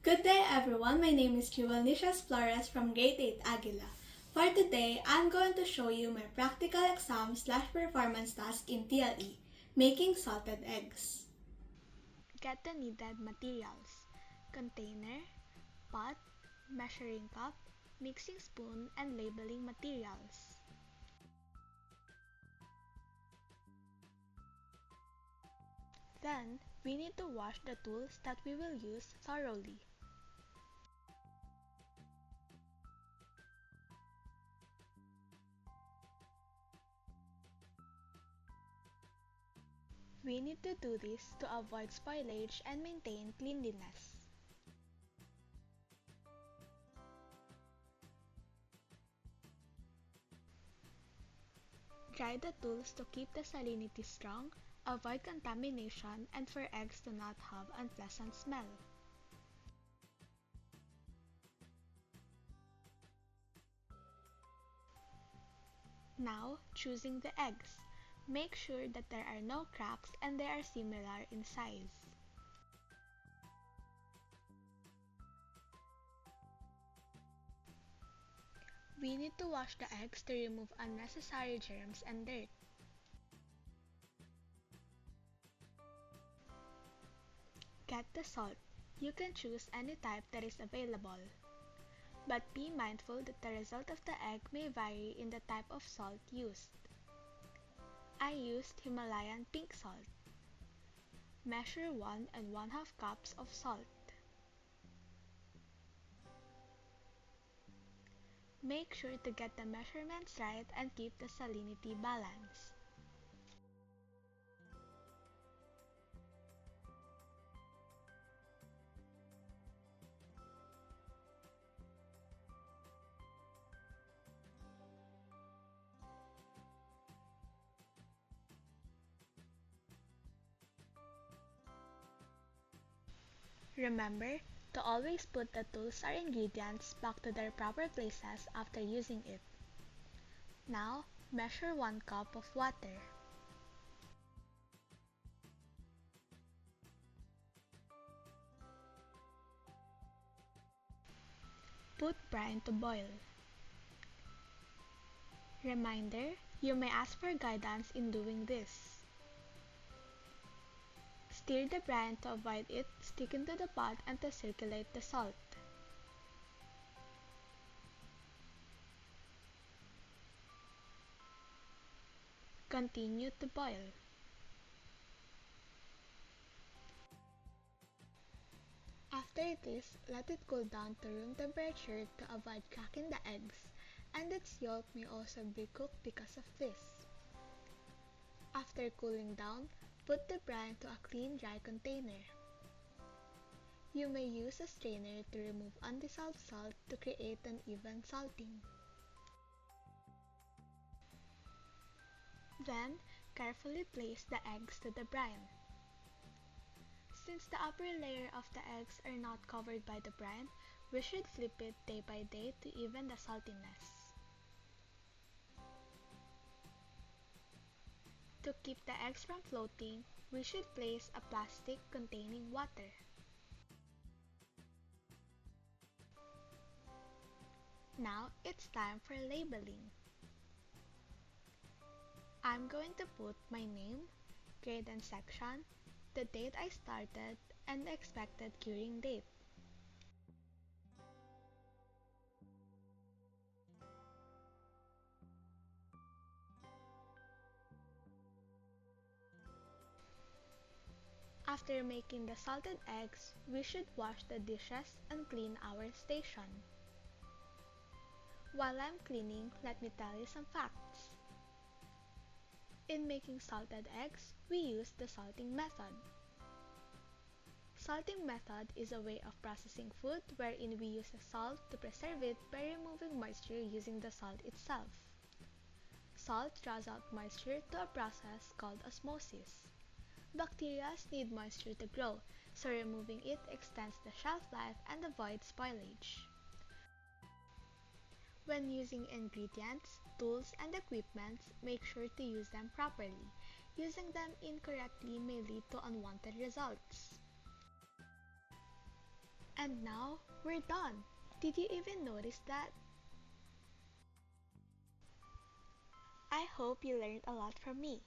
Good day everyone, my name is Jewel Nicias Flores from Grade 8 Aguila. For today, I'm going to show you my practical exam/performance task in TLE, making salted eggs. Get the needed materials: container, pot, measuring cup, mixing spoon, and labeling materials. Then, we need to wash the tools that we will use thoroughly. We need to do this to avoid spoilage and maintain cleanliness. Dry the tools to keep the salinity strong, avoid contamination, and for eggs to not have unpleasant smell. Now, choosing the eggs. Make sure that there are no cracks and they are similar in size. We need to wash the eggs to remove unnecessary germs and dirt. Get the salt. You can choose any type that is available. But be mindful that the result of the egg may vary in the type of salt used. I used Himalayan pink salt. Measure 1 and 1/2 cups of salt. Make sure to get the measurements right and keep the salinity balanced. Remember to always put the tools or ingredients back to their proper places after using it. Now, measure 1 cup of water. Put brine to boil. Reminder, you may ask for guidance in doing this. Stir the brine to avoid it sticking to the pot and to circulate the salt. Continue to boil. After this, let it cool down to room temperature to avoid cracking the eggs, and its yolk may also be cooked because of this. After cooling down, put the brine to a clean, dry container. You may use a strainer to remove undissolved salt to create an even salting. Then, carefully place the eggs to the brine. Since the upper layer of the eggs are not covered by the brine, we should flip it day by day to even the saltiness. To keep the eggs from floating, we should place a plastic containing water. Now it's time for labeling. I'm going to put my name, grade and section, the date I started, and the expected curing date. After making the salted eggs, we should wash the dishes and clean our station. While I'm cleaning, let me tell you some facts. In making salted eggs, we use the salting method. Salting method is a way of processing food wherein we use the salt to preserve it by removing moisture using the salt itself. Salt draws out moisture to a process called osmosis. Bacteria need moisture to grow, so removing it extends the shelf life and avoids spoilage. When using ingredients, tools, and equipment, make sure to use them properly. Using them incorrectly may lead to unwanted results. And now, we're done. Did you even notice that? I hope you learned a lot from me.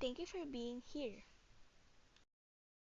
Thank you for being here.